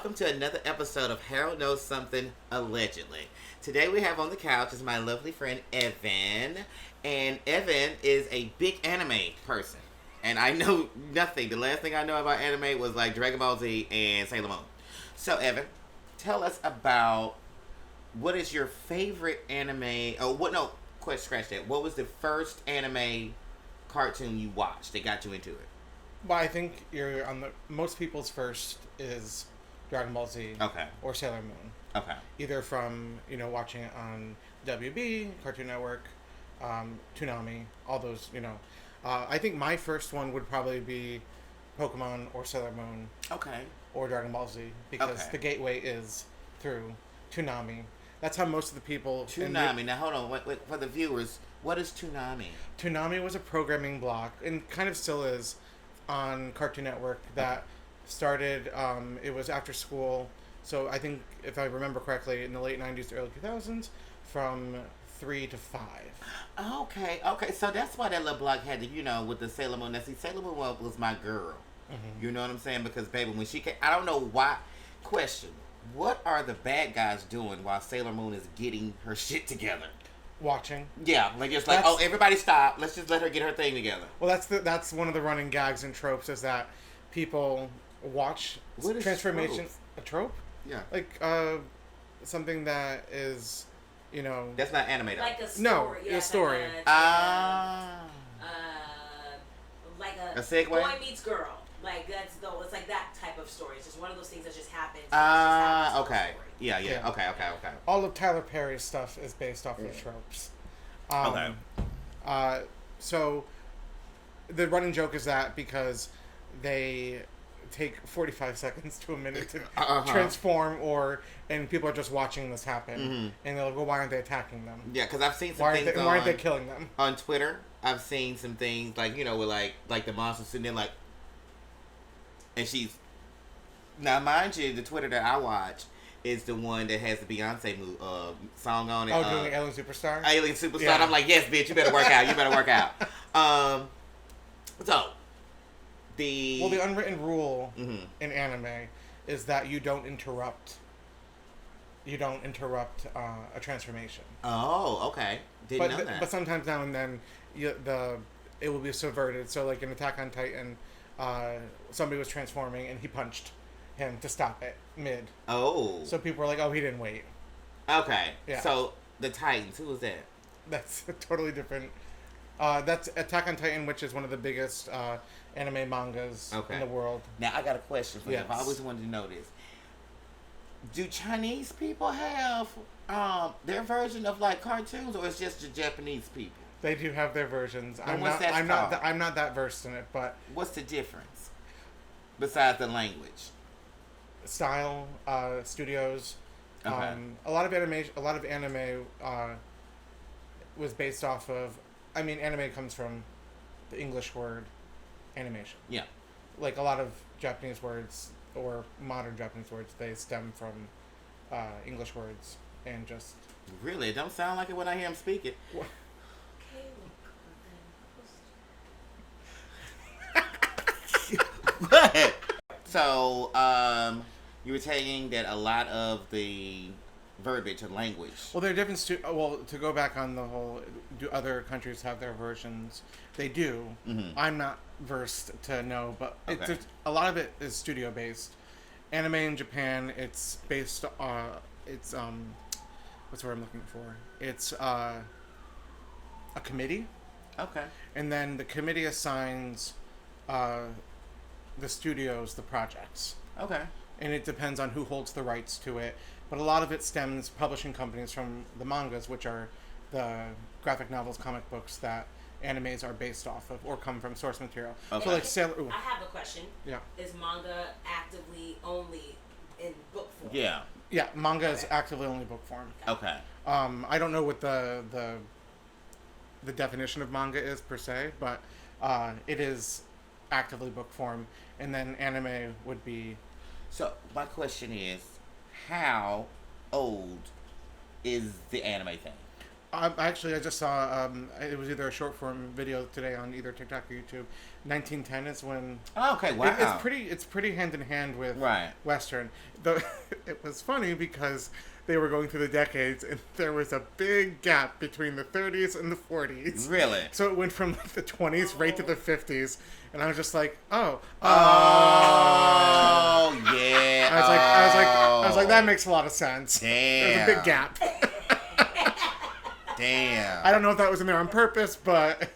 welcome to another episode of Harold Knows Something Allegedly. Today we have on the couch is my lovely friend Evan, and Evan is a big anime person, and I know nothing. The last thing I know about anime was like Dragon Ball Z and Sailor Moon. So Evan, tell us about what is your favorite anime? Oh, what? No, scratch that. What was the first anime cartoon you watched that got you into it? Well, I think you're on the most people's first is Dragon Ball Z, Okay. or Sailor Moon. Okay. Either from watching it on WB, Cartoon Network, Toonami, all those. I think my first one would probably be Pokemon or Sailor Moon. Okay. Or Dragon Ball Z, because the gateway is through Toonami. That's how most of the people. Toonami. Now hold on. Wait, for the viewers, what is Toonami? Toonami was a programming block, and kind of still is, on Cartoon Network that started. It was after school, so I think if I remember correctly, in the late '90s to early 2000s, from 3 to 5. Okay. So that's why that little block had to, with the Sailor Moon. Now see, Sailor Moon was my girl. Mm-hmm. You know what I'm saying? Because baby, when she came, I don't know why. Question: what are the bad guys doing while Sailor Moon is getting her shit together? Watching. Yeah, like it's like, oh, everybody stop. Let's just let her get her thing together. Well, that's one of the running gags and tropes is that people watch transformation. A trope? Yeah. Like something that is, That's not anime though. Like a story. No, yeah, a story. Like a segue? boy meets girl. Like it's like that type of story. It's just one of those things that just happens. Okay. Yeah. Okay. All of Tyler Perry's stuff is based off of tropes. So the running joke is that because they take 45 seconds to a minute to transform, and people are just watching this happen, and they're like, well, why aren't they attacking them? Yeah, because I've seen some things why aren't they killing them? On Twitter, I've seen some things like, with like the monster sitting there like, and she's, now mind you, the Twitter that I watch is the one that has the Beyonce song on it. Oh, doing Alien Superstar? Alien Superstar. Yeah. I'm like, yes, bitch, you better work out. So, the unwritten rule in anime is that you don't interrupt a transformation. Oh, okay. Didn't know that. But sometimes now and then, it will be subverted. So, like in Attack on Titan, somebody was transforming and he punched him to stop it mid. Oh. So people were like, "Oh, he didn't wait." Okay. Yeah. So the Titans, who was that? That's a totally different. That's Attack on Titan, which is one of the biggest anime mangas in the world. Now I got a question for you. I always wanted to know this. Do Chinese people have their version of like cartoons, or it's just the Japanese people? They do have their versions. And I'm not that versed in it, but what's the difference besides the language? Style, studios. Okay. A lot of anime was based off of. I mean, anime comes from the English word animation. Yeah. Like a lot of Japanese words or modern Japanese words, they stem from English words and just. Really, it don't sound like it when I hear him speak it. Go ahead. So, you were saying that a lot of the verbiage and language. Well, there are different. To go back on the whole, do other countries have their versions? They do. Mm-hmm. I'm not versed to know, but a lot of it is studio based. Anime in Japan, it's based on what's the word I'm looking for? It's a committee. Okay. And then the committee assigns the studios the projects. Okay. And it depends on who holds the rights to it. But a lot of it stems publishing companies from the mangas, which are the graphic novels, comic books that animes are based off of or come from source material. Okay. So like Sailor. I have a question. Yeah. Is manga actively only in book form? Yeah. Yeah, manga is actively only book form. Okay. I don't know what the definition of manga is per se, but it is actively book form, and then anime would be. So my question is, how old is the anime thing? Actually, I just saw it was either a short form video today on either TikTok or YouTube. 1910 is when. Oh, okay, wow. It's pretty hand in hand with Right. Western. Though it was funny because they were going through the decades and there was a big gap between the 30s and the 40s. Really? So it went from like the 20s right to the 50s, and I was just like, oh, yeah. I was like, that makes a lot of sense. Damn. There's a big gap. Damn. I don't know if that was in there on purpose, but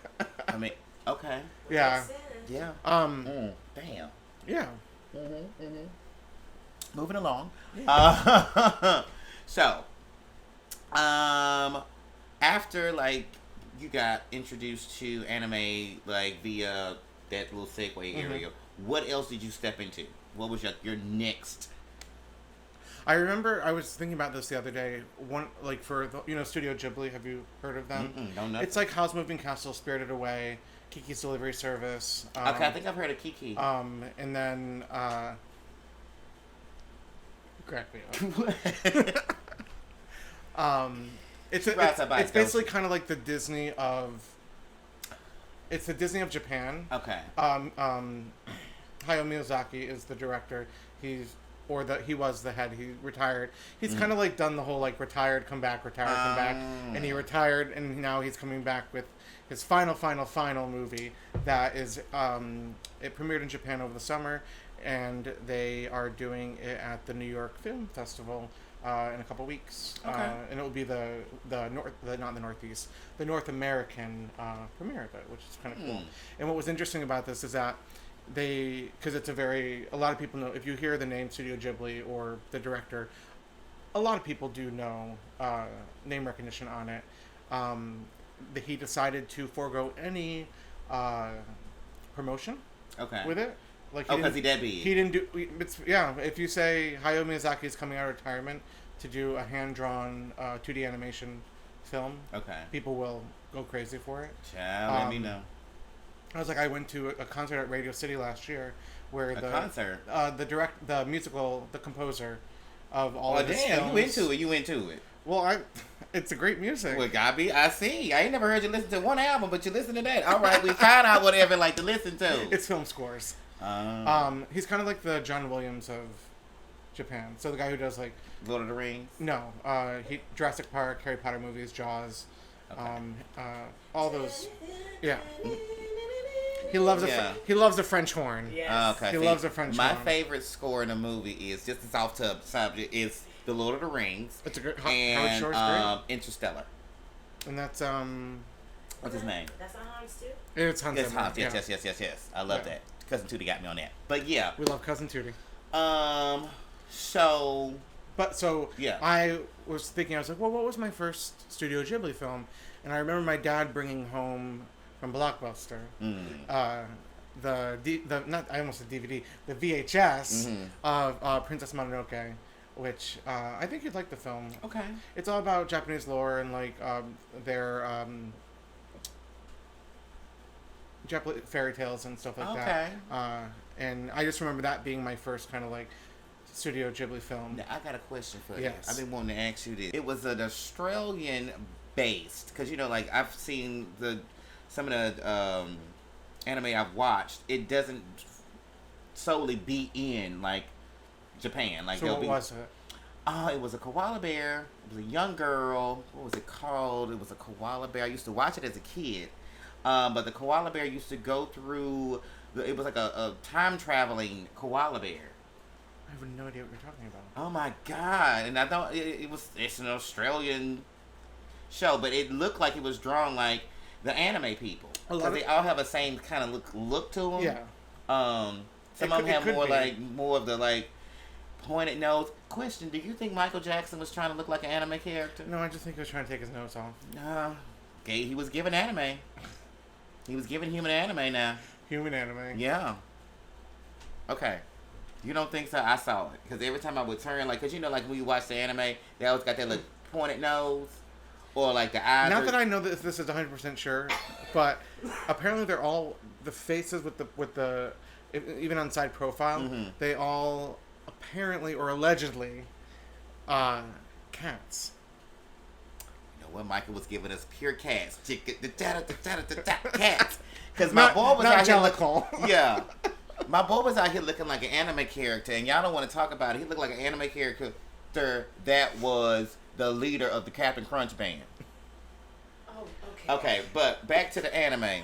I mean, okay. yeah. Makes sense. Yeah. Damn. Yeah. Moving along. Yeah. So, after like you got introduced to anime like via that little segue area, what else did you step into? What was your next? I remember I was thinking about this the other day. One like for the, Studio Ghibli. Have you heard of them? No, nothing. It's like Howl's Moving Castle, Spirited Away, Kiki's Delivery Service. Okay, I think I've heard of Kiki. And then crack me up. It's basically kind of like the Disney of. It's the Disney of Japan. Okay. Hayao Miyazaki is the director. He was the head. He retired. He's kind of like done the whole like retired, come back, and he retired, and now he's coming back with his final movie that is it premiered in Japan over the summer, and they are doing it at the New York Film Festival in a couple weeks. Okay. And it will be the North American premiere of it, which is kind of cool. And what was interesting about this is that because it's a lot of people know, if you hear the name Studio Ghibli or the director, a lot of people do know name recognition on it. He decided to forego any promotion with it. Like because he dead beat. He didn't do. If you say Hayao Miyazaki is coming out of retirement to do a hand-drawn 2D animation film, people will go crazy for it. Let me know. I was like, I went to a concert at Radio City last year, where the musical, the composer of all of his films. You into it. Well, it's a great music. Well, Gabi, I see. I ain't never heard you listen to one album, but you listen to that. All right, we found out whatever like to listen to. It's film scores. He's kind of like the John Williams of Japan. So the guy who does like Lord of the Rings. No, Jurassic Park, Harry Potter movies, Jaws, all those. Yeah. He loves a French horn. Yes. Okay. He loves a French horn. My favorite score in a movie is just the off subject is The Lord of the Rings. It's a great and Howard Shore's great. Interstellar. And that's what's his name? That's not Hans too. It's Hans It's Zimmer. Hans. Yes. I love that. Cousin Tootie got me on that. But yeah. We love Cousin Tootie. I was thinking, I was like, well, what was my first Studio Ghibli film? And I remember my dad bringing home from Blockbuster I almost said DVD, the VHS of Princess Mononoke, which I think you'd like the film. Okay. It's all about Japanese lore and like their Japanese fairy tales and stuff like that. And I just remember that being my first kind of like Studio Ghibli film. Now, I got a question for you. Yes. I've been wanting to ask you this. It was an Australian based, because like I've seen some of the anime I've watched. It doesn't solely be in like Japan. Like so what was it? It was a koala bear. It was a young girl. What was it called? It was a koala bear. I used to watch it as a kid. But the koala bear used to go through. It was like a time traveling koala bear. I have no idea what you're talking about. Oh my god! And I thought it's an Australian show, but it looked like it was drawn like the anime people, because they all have the same kind of look to them. Yeah. Some of them have more of the like pointed nose. Question: do you think Michael Jackson was trying to look like an anime character? No, I just think he was trying to take his nose off. No. Okay, he was given anime. He was given human anime now. Human anime. Yeah. Okay. You don't think so? I saw it. Because every time I would turn, like, because like when you watch the anime, they always got that little pointed nose. Or like the eyes. Not that I know that this is 100% sure, but apparently they're all, the faces with the even on side profile, they all apparently or allegedly cats. You know what? Michael was giving us pure cats. Cats. Because my boy was out here looking, yeah. My boy was out here looking like an anime character, and y'all don't want to talk about it. He looked like an anime character that was the leader of the Captain Crunch band. Oh, okay. Okay, but back to the anime.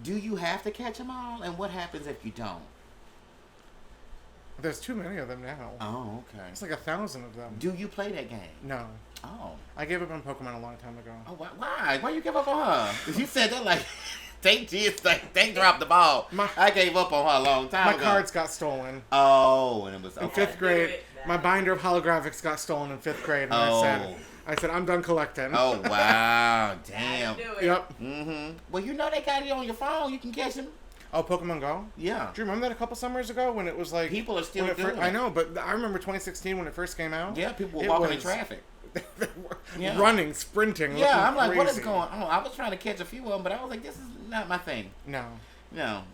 Do you have to catch them all, and what happens if you don't? There's too many of them now. Oh, okay. It's like 1,000 of them. Do you play that game? No. Oh. I gave up on Pokemon a long time ago. Oh, why? Why you give up on her? Because you said that like they dropped the ball. I gave up on her a long time ago. My cards got stolen. Oh, and it was in 5th grade. My binder of holographics got stolen in 5th grade, and I said I'm done collecting. Oh wow, damn. Yep. Mhm. Well, you know they got it on your phone. You can catch them. Oh, Pokemon Go? Yeah. Do you remember that a couple summers ago when it was like people are still doing it? I know, but I remember 2016 when it first came out. Yeah, people were walking in traffic. Running, sprinting. Yeah, I'm like, crazy. what is going on? I was trying to catch a few of them, but I was like, this is not my thing. No,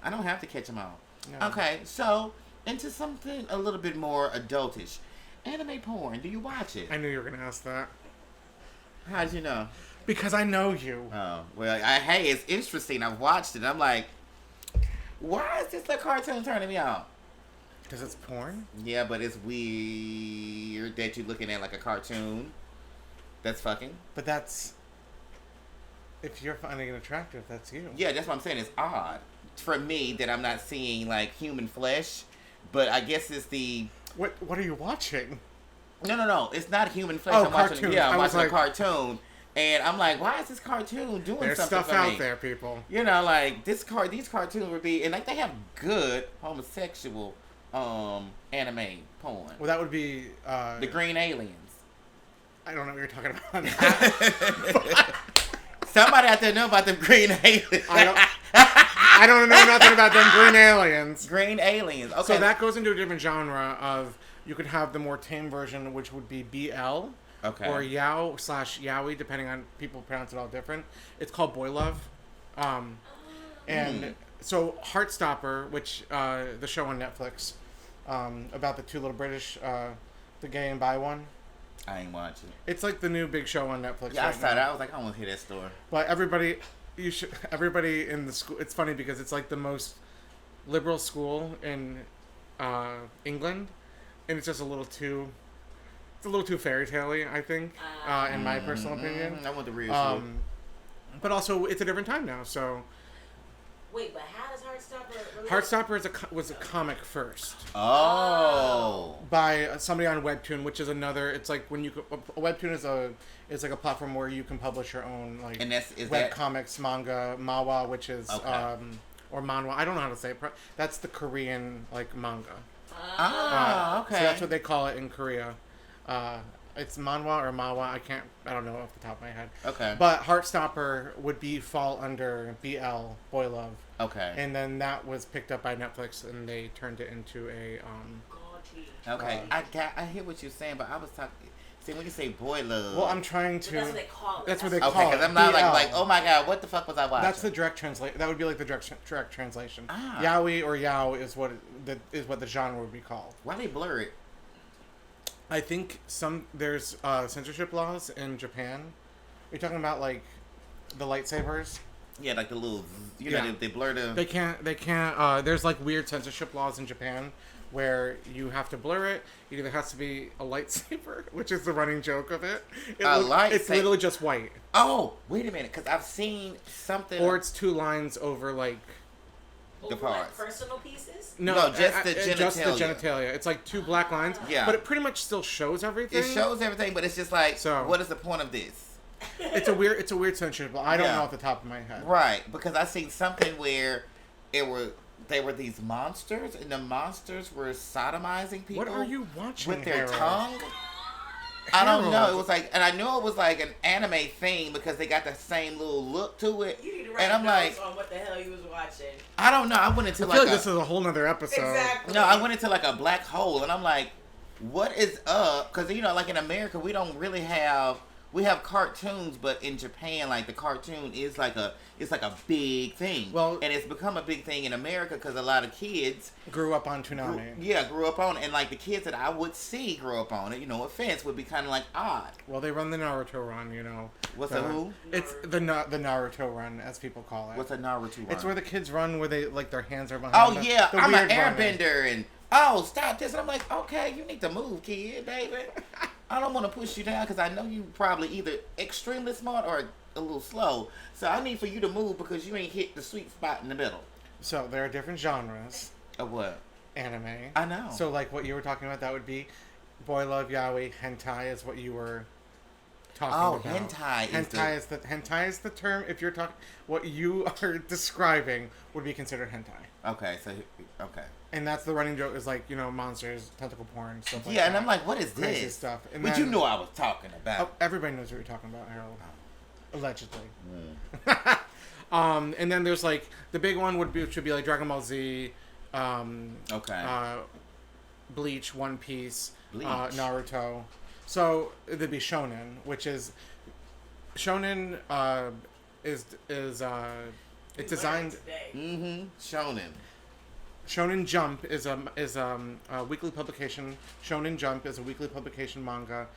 I don't have to catch them all. No. Okay, so into something a little bit more adultish. Anime porn, do you watch it? I knew you were going to ask that. How'd you know? Because I know you. Oh, well, hey, it's interesting. I've watched it. I'm like, why is this a cartoon turning me on? Because it's porn? Yeah, but it's weird that you're looking at like a cartoon that's fucking. But that's... If you're finding it attractive, that's you. Yeah, that's what I'm saying. It's odd for me that I'm not seeing like human flesh, but I guess it's the... What are you watching? No. It's not human flesh. Oh, I'm cartoon. Watching, yeah, I'm watching like, a cartoon. And I'm like, why is this cartoon doing there's something stuff for out me? there, people. You know, like these cartoons would be, and like they have good homosexual anime porn. Well, that would be the Green Aliens. I don't know what you're talking about. Somebody out there know about them Green Aliens. I don't know nothing about them Green Aliens. Green Aliens. Okay. So that goes into a different genre of, you could have the more tame version, which would be BL. Okay. Or Yaoi, depending on people pronounce it all different. It's called Boy Love. So Heartstopper, which the show on Netflix, about the two little British, the gay and bi one. I ain't watching. It's like the new big show on Netflix. Yeah, I saw that. I was like, I want to hear that story. But everybody in the school. It's funny because it's like the most liberal school in England, and it's just a little too fairy tale-y, I think, in my personal opinion. I want the real shit. But also, it's a different time now, so. Wait, but how does Heartstopper... Heartstopper was a comic first. Oh. By somebody on Webtoon, which is another. It's like when Webtoon is like a platform where you can publish your own like web comics, manga, manhwa, which is or manhwa. I don't know how to say it. That's the Korean like manga. Okay. So that's what they call it in Korea. It's manhwa or manhwa. I don't know off the top of my head. Okay. But Heartstopper would fall under BL, Boy Love. Okay. And then that was picked up by Netflix, and they turned it into a. Okay. I hear what you're saying, but I was talking. See, when you say Boy Love. Well, I'm trying to. But that's what they call it. That's what they call it. Okay, because I'm not like, oh my god, what the fuck was I watching? That's the direct translation. That would be like the direct translation. Ah. Yaoi or Yao is what the genre would be called. Why they blur it? I think there's censorship laws in Japan. You're talking about like the lightsabers. Yeah, like the little, know, they blur the. They can't. There's like weird censorship laws in Japan where you have to blur it. It either has to be a lightsaber, which is the running joke of it. Lightsaber. It's literally just white. Oh, wait a minute, because I've seen something. Or it's two lines over like. The parts. Like personal pieces? No, just the genitalia. Just the genitalia. It's like two black lines. Yeah. But it pretty much still shows everything. It shows everything, but it's just like, so, what is the point of this? It's a weird censorship. I don't know off the top of my head. Right, because I seen something where they were these monsters, and the monsters were sodomizing people. What are you watching with their Harold? tongue? I don't know. It was like, and I knew it was like an anime thing because they got the same little look to it. You need to write and I'm notes like, on what the hell you was watching. I don't know. I went into I feel like this is a whole nother episode. Exactly. No, I went into like a black hole, and I'm like, what is up? Because like in America, we don't really have. we have cartoons, but in Japan, like the cartoon is like a big thing. Well, and it's become a big thing in America because a lot of kids grew up on Toonami. grew up on it, and like the kids that I would see grow up on it. You know, offense would be kind of like odd. Well, they run the Naruto run. You know. What's a who? It's the Naruto run, as people call it. What's a Naruto run? It's where the kids run, where they like their hands are behind. Oh yeah, I'm an weird airbender, and oh stop this, and I'm like, okay, you need to move, kid, David. I don't want to push you down because I know you probably either extremely smart or a little slow. So I need for you to move because you ain't hit the sweet spot in the middle. So there are different genres. Of what? Anime. I know. So like what you were talking about, that would be Boy Love Yaoi. Hentai is what you were talking about. Hentai is the term. If you're talking, what you are describing would be considered hentai. Okay, so okay. And that's the running joke, is like, you know, monsters, tentacle porn, stuff like that. Yeah, and I'm like, what is Crazy this? stuff. And but then, you know I was talking about. Oh, everybody knows what you're talking about, Harold. Allegedly. Mm. And then there's like, the big one should be like Dragon Ball Z, Bleach, One Piece, Naruto. So it'd be Shonen, which is Shonen is it's designed. Shonen. Shonen Jump is a weekly publication. Shonen Jump is a weekly publication manga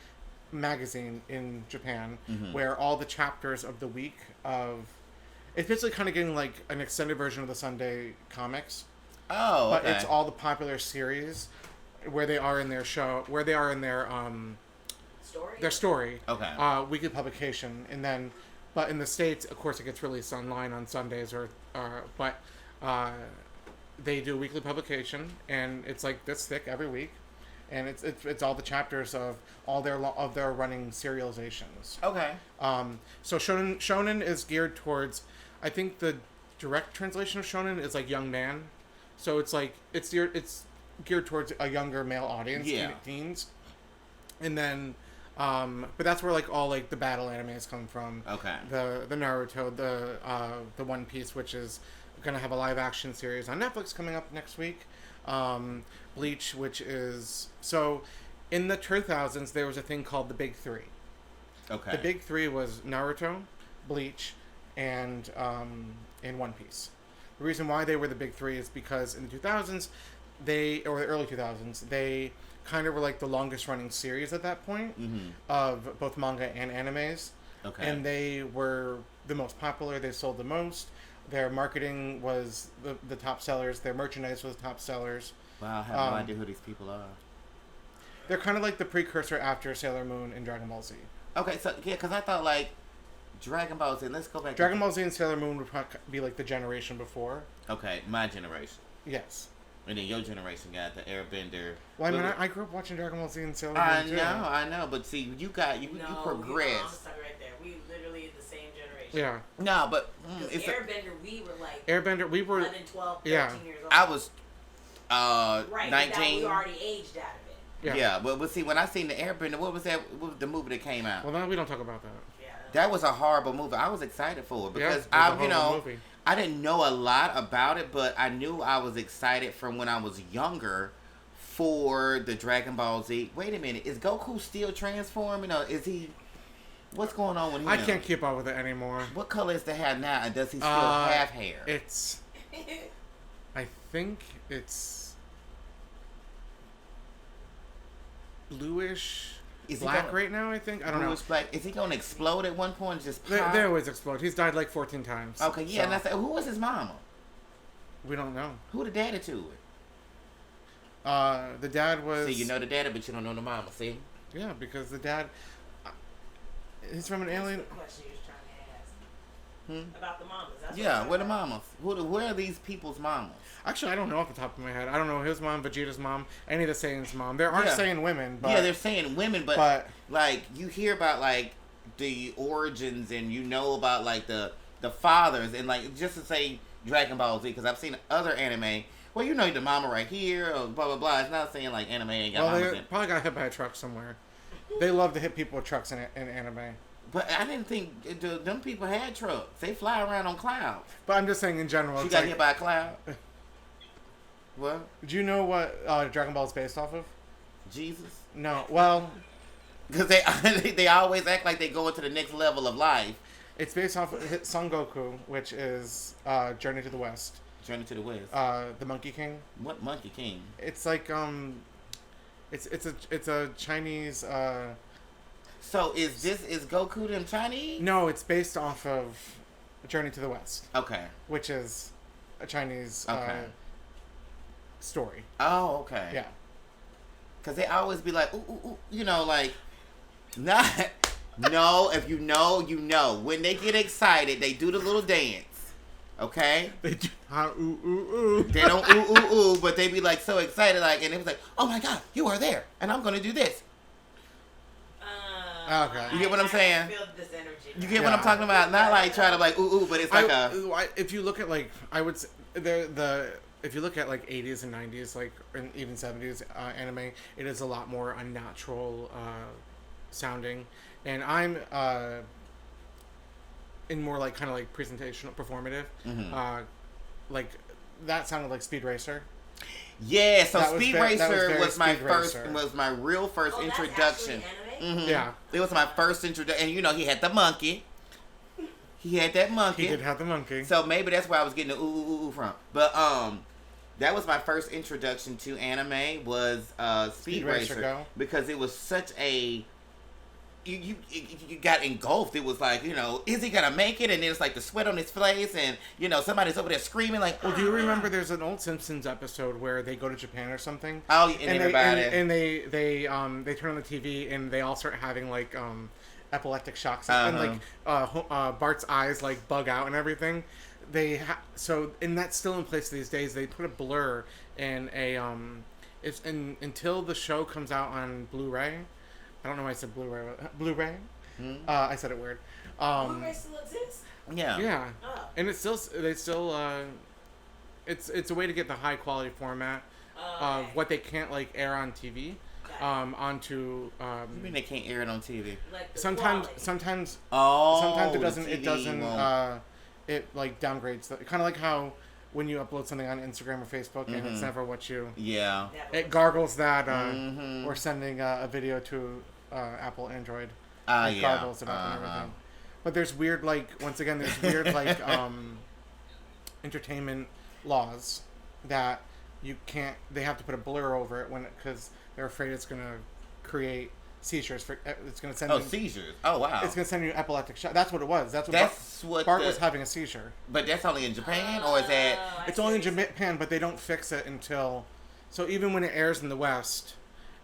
magazine in Japan, where all the chapters of the week it's basically kind of getting like an extended version of the Sunday comics. Oh, okay. But it's all the popular series where they are in their story. Okay. Weekly publication, and then, but in the States, of course, it gets released online on Sundays they do a weekly publication, and it's like this thick every week, and it's all the chapters of all their running serializations. Okay. So shonen is geared towards, I think the direct translation of shonen is like young man, so it's like it's geared towards a younger male audience, teens, and then. But that's where like all like the battle animes come from. Okay. The Naruto, the One Piece, which is gonna have a live action series on Netflix coming up next week. Bleach, which is so in the 2000s there was a thing called the Big Three. Okay. The Big Three was Naruto, Bleach, and One Piece. The reason why they were the Big Three is because in the 2000s, the early 2000s, they kind of were like the longest running series at that point of both manga and animes. Okay. And they were the most popular. They sold the most. Their marketing was the top sellers. Their merchandise was top sellers. Wow, I have no idea who these people are. They're kind of like the precursor after Sailor Moon and Dragon Ball Z. Okay, so yeah, because I thought like Dragon Ball Z. Let's go back. Dragon Ball Z and Sailor Moon would be like the generation before. Okay, my generation. Yes. And then your generation got the Airbender. Well, I mean, I grew up watching Dragon Ball Z and Sailor Moon I know. But see, you progressed. Right there. We literally in the same generation. Yeah. No, but it's Airbender. We were like Airbender. We were 11, 12, 13 years old. I was 19. We already aged out of it. Yeah, but see, when I seen the Airbender, what was the movie that came out? Well, no, we don't talk about that. Yeah. That was a horrible movie. I was excited for it because movie. I didn't know a lot about it, but I knew I was excited from when I was younger for the Dragon Ball Z. Wait a minute, is Goku still transforming, or is he? What's going on with him? I can't keep up with it anymore. What color is the hair now, and does he still have hair? It's. I think it's bluish. Is black right now, I think. I don't know. Black. Is he going to explode at one point and just pop? They always explode. He's died like 14 times. Okay, yeah, and I said, who was his mama? We don't know. Who the daddy to it? The dad was... See, you know the daddy, but you don't know the mama, see? Yeah, because the dad... he's from an alien... That's the question you was trying to ask. About the mamas. That's where the mamas? Where are these people's mamas? Actually, I don't know off the top of my head. I don't know his mom, Vegeta's mom, any of the Saiyans' mom. There aren't Saiyan women, but... Yeah, they're saying women, but like, you hear about, like, the origins, and you know about, like, the fathers, and, like, just to say Dragon Ball Z, because I've seen other anime, well, you know the mama right here, or blah, blah, blah. It's not saying, like, anime ain't got mamas in. They probably got hit by a truck somewhere. They love to hit people with trucks in anime. But I didn't think them people had trucks. They fly around on clouds. But I'm just saying in general. She got hit by a cloud? What? Do you know what Dragon Ball is based off of? Jesus? No. Well, Because they always act like they go into the next level of life. It's based off of Son Goku, which is Journey to the West. Journey to the West. The Monkey King. What Monkey King? It's like it's a Chinese. So is Goku them Chinese? No, it's based off of Journey to the West. Okay. Which is a Chinese story. Oh, okay. Yeah. Because they always be like, ooh, ooh, ooh, you know, like, not. No, if you know, you know. When they get excited, they do the little dance. Okay? They do ooh, ooh, ooh. They don't ooh, ooh, ooh, but they be like so excited, like, and it was like, oh my God, you are there, and I'm going to do this. Okay. You get what I'm saying? I feel this energy. You get what I'm talking about? Not like try to like ooh, ooh, but it's like if you look at like, I would say, if you look at like 80s and 90s, like, and even 70s anime, it is a lot more unnatural sounding. And I'm in more like kind of like presentational, performative. Mm-hmm. Like that sounded like Speed Racer. Yeah, so That was Speed very Racer was my Speed first, Racer. was my real first Oh, that's introduction. actually anime? Mm-hmm. Yeah. It was my first introduction, and you know he had the monkey. He had that monkey. He did have the monkey. So maybe that's where I was getting the ooh ooh ooh from. But that was my first introduction to anime was Speed Racer Go. because it was such a you got engulfed. It was like, you know, is he gonna make it? And then it's like the sweat on his face, and you know somebody's over there screaming like. Well, do you remember there's an old Simpsons episode where they go to Japan or something? Oh, and everybody. They turn on the TV and they all start having like epileptic shocks Uh-huh. and like Bart's eyes like bug out and everything. So and that's still in place these days. They put a blur in a until the show comes out on Blu-ray. I don't know why I said Blu-ray. Blu-ray. Hmm? I said it weird. Blu-ray still exists? Yeah. Yeah. Oh. And it's still it's a way to get the high quality format of Okay. what they can't like air on TV Got onto You mean they can't air it on TV? Like the sometimes quality. sometimes Oh. sometimes the it TV doesn't won't. it like downgrades kind of like how when you upload something on Instagram or Facebook and it's never what you Yeah. it gargles that Mhm. or sending a video to Apple Android Yeah. gargles it up and everything. But there's weird like once again there's weird like entertainment laws that you can't they have to put a blur over it because they're afraid it's going to create seizures for it's going to send seizures. Oh wow. it's going to send you epileptic shock. That's what it was. That's what Bart was having a seizure. But that's only in Japan, or is that? I It's see only in what you're saying. Japan, but they don't fix it until so even when it airs in the West,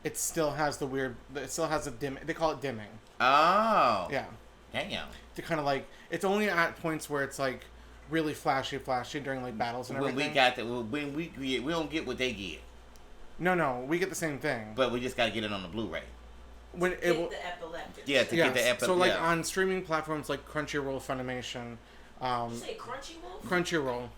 it still has the weird it still has a dim they call it dimming. Oh. Yeah. Damn. To kind of like it's only at points where it's like really flashy during like battles and When everything. we got that, when we don't get what they get, No, we get the same thing. but we just got to get it on the Blu-ray. When it Get will, the epileptic. Yeah, to get the episode. so like on streaming platforms like Crunchyroll, Funimation, Did you say Crunchyroll? Crunchyroll,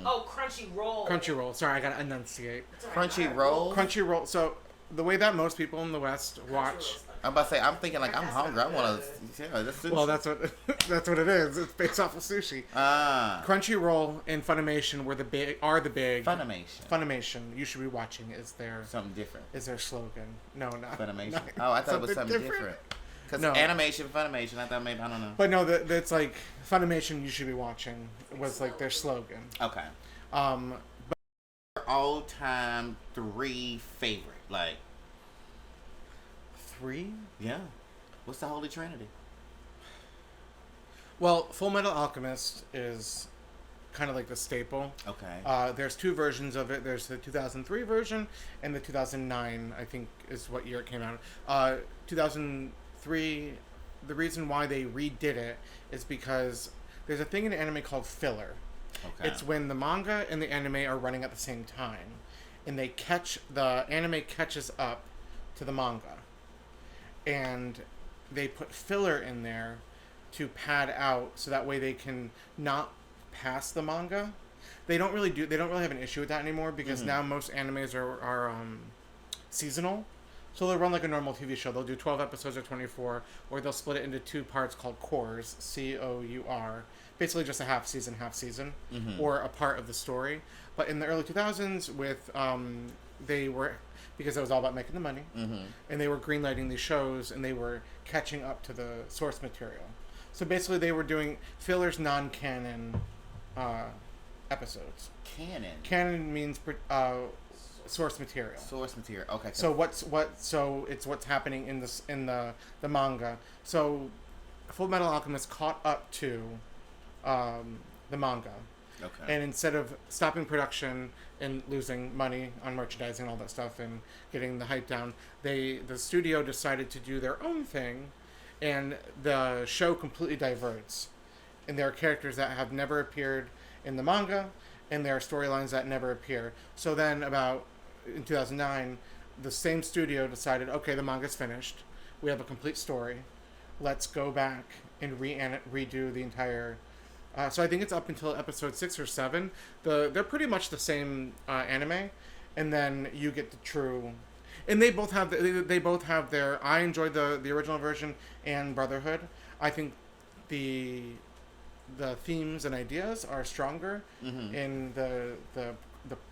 Oh, Crunchyroll. Crunchyroll. Sorry, I gotta enunciate. Crunchyroll. Crunchyroll. So the way that most people in the West watch. I'm about to say, I'm thinking like I'm hungry. I want to. Yeah, that's sushi. Well, that's what that's what it is. It's based off of sushi. Crunchyroll and Funimation were the big Funimation. Funimation. You should be watching is their Something different. slogan. No, not Funimation. not- Oh, I thought it was something different. Because No. animation, Funimation. I thought maybe I don't know. But no, that's like Funimation. You should be watching was like their slogan. Okay. All-time 3 favorite, like 3. yeah. What's the Holy Trinity? Well, Full Metal Alchemist is kind of like the staple. Okay. There's 2 versions of it. There's the 2003 version and the 2009, I think, is what year it came out. 2003, the reason why they redid it is because there's a thing in anime called filler. Okay. It's when the manga and the anime are running at the same time, and the anime catches up to the manga, and they put filler in there to pad out so that way they can not pass the manga. They don't really have an issue with that anymore because now most animes are seasonal. So they'll run like a normal TV show. They'll do 12 episodes or 24, or they'll split it into 2 parts called cours, COUR. Basically just a half season, or a part of the story. But in the early 2000s with they were, because it was all about making the money, and they were greenlighting these shows, and they were catching up to the source material. So basically, they were doing fillers, non-canon episodes. Canon means source material. Source material. Okay. So So it's what's happening in the manga. So Full Metal Alchemist caught up to the manga. Okay. And instead of stopping production and losing money on merchandising and all that stuff and getting the hype down, the studio decided to do their own thing, and the show completely diverts. And there are characters that have never appeared in the manga, and there are storylines that never appear. So then in 2009, the same studio decided, okay, the manga's finished. We have a complete story. Let's go back and redo the entire... so I think it's up until episode 6 or 7. They're pretty much the same anime, and then you get the true... And they both have their... I enjoyed the original version and Brotherhood. I think the themes and ideas are stronger in the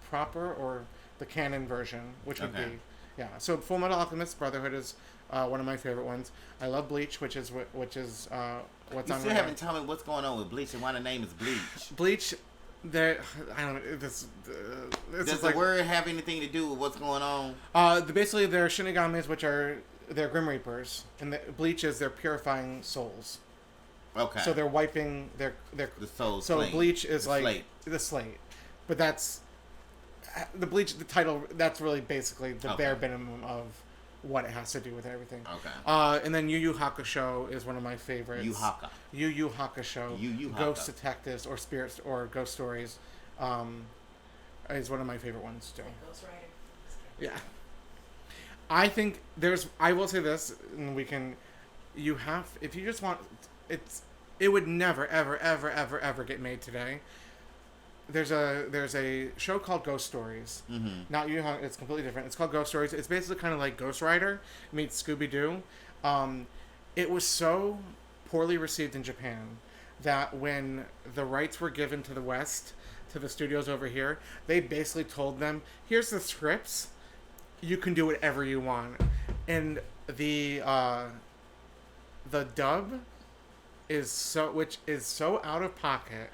proper or the canon version, which would be... Yeah, so Full Metal Alchemist Brotherhood is one of my favorite ones. I love Bleach, which is what's you on. You still haven't told me what's going on with Bleach and why the name is Bleach. Bleach, I don't know. This Does the word have anything to do with what's going on? Basically, they're Shinigamis, which are they're Grim Reapers, and Bleach is they're purifying souls. Okay. So they're wiping the souls. So clean. Bleach is the like slate. the slate, but that's the Bleach. The title that's really basically the bare minimum of what it has to do with everything. Okay. And then Yu Yu Hakusho is one of my favorites. Yu Yu Hakusho. Ghost Detectives or Spirits or Ghost Stories is one of my favorite ones too. Ghost Rider. Yeah. I think I will say this, and if you just want, it would never, ever, ever, ever, ever get made today. There's a show called Ghost Stories. Not you. It's completely different. It's called Ghost Stories. It's basically kind of like Ghost Rider meets Scooby Doo. It was so poorly received in Japan that when the rights were given to the West, to the studios over here, they basically told them, "Here's the scripts. You can do whatever you want." And the dub is so out of pocket.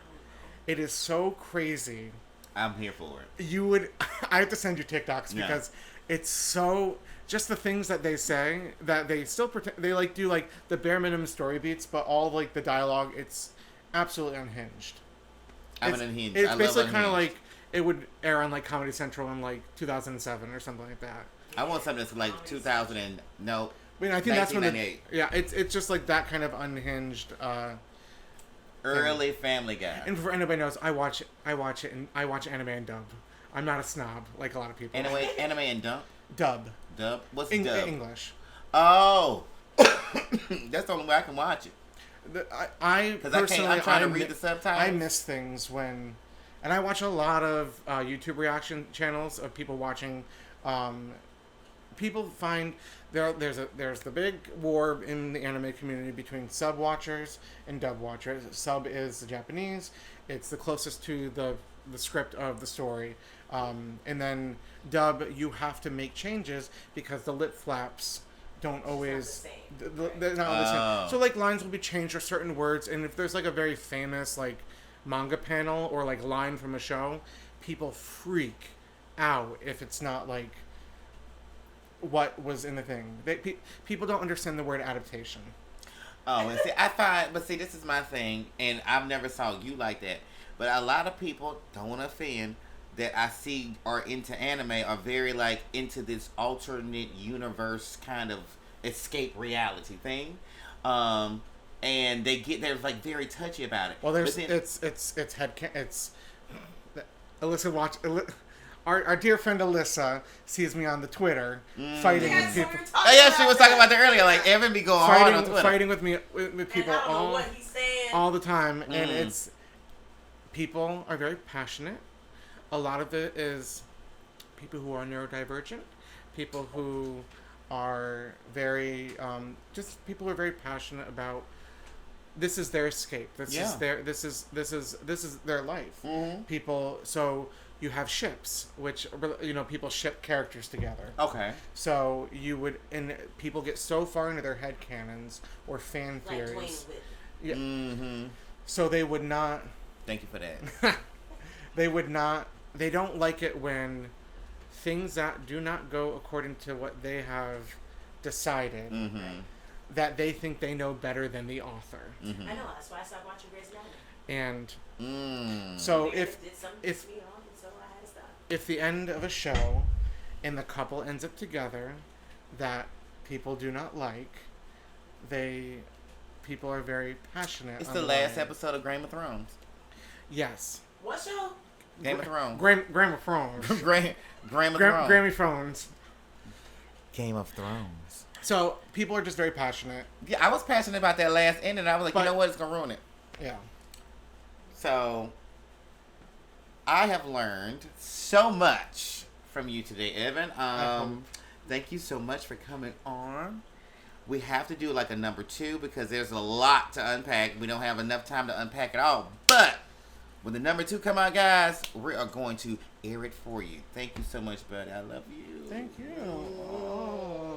It is so crazy. I'm here for it. I have to send you TikToks because it's so... Just the things that they say, that they still pretend... They do the bare minimum story beats, but all of the dialogue, it's absolutely unhinged. Unhinged. It's basically kind of like it would air on Comedy Central in 2007 or something like that. I want something that's 2000 and... No. I mean, I think that's when it's just that kind of unhinged... Early Family Guy. And for anybody knows, I watch anime and dub. I'm not a snob like a lot of people. Anime and dub? Dub. Dub? What's dub? English. Oh. That's the only way I can watch it. I'm trying to read the subtitles. I miss things and I watch a lot of YouTube reaction channels of people watching. People find there's the big war in the anime community between sub watchers and dub watchers. Sub is the Japanese; it's the closest to the script of the story. And then dub, you have to make changes because the lip flaps don't always. They're not always the same. So lines will be changed or certain words, and if there's a very famous manga panel or line from a show, people freak out if it's not what was in the thing. People don't understand the word adaptation. Oh, and see, this is my thing, and I've never saw you like that. But a lot of people, don't want to offend, that I see are into anime are very into this alternate universe kind of escape reality thing, and they're very touchy about it. Well, it's Alyssa Our dear friend Alyssa sees me on the Twitter fighting with people. Oh yeah, she was talking about that earlier. Evan be going hard on Twitter, fighting with me with people and I don't know what he's saying all the time, and it's people are very passionate. A lot of it is people who are neurodivergent, people who are very just people who are very passionate about. This is their escape. This is their life. Mm-hmm. People. So you have ships, which, you know, people ship characters together. Okay. So you would, and people get so far into their headcanons or fan Like Dwayne theories. Whitney. Yeah. Mm-hmm. So they would not, Thank you for that. they don't like it when things that do not go according to what they have decided, Mm-hmm. that they think they know better than the author. Mm-hmm. I know. That's why I stopped watching Grey's Anatomy. And So so Did something if piss me off, and so I had to stop. if the end of a show and the couple ends up together that people do not like, people are very passionate. it's the online. last episode of Game of Thrones. Yes. What show? Game of Thrones. Graham of Thrones. Game of Thrones. Grammy Thrones. Game of Thrones. So people are just very passionate. Yeah, I was passionate about that last ending. I was like, But- you know what? It's gonna ruin it. Yeah. So, I have learned so much from you today, Evan. Thank you so much for coming on. We have to do like a number 2 because there's a lot to unpack. We don't have enough time to unpack it all. But when the number 2 come out, guys, we are going to air it for you. Thank you so much, buddy. I love you. Thank you.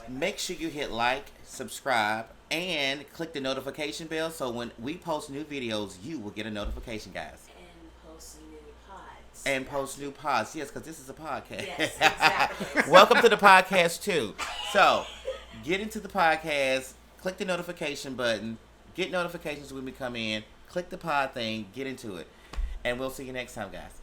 Make sure you hit like, subscribe, and click the notification bell so when we post new videos, you will get a notification, guys. And post new pods. And post new pods. Yes, because this is a podcast. Yes, exactly. Welcome to the podcast, too. So, get into the podcast, click the notification button, get notifications when we come in, click the pod thing, get into it. And we'll see you next time, guys.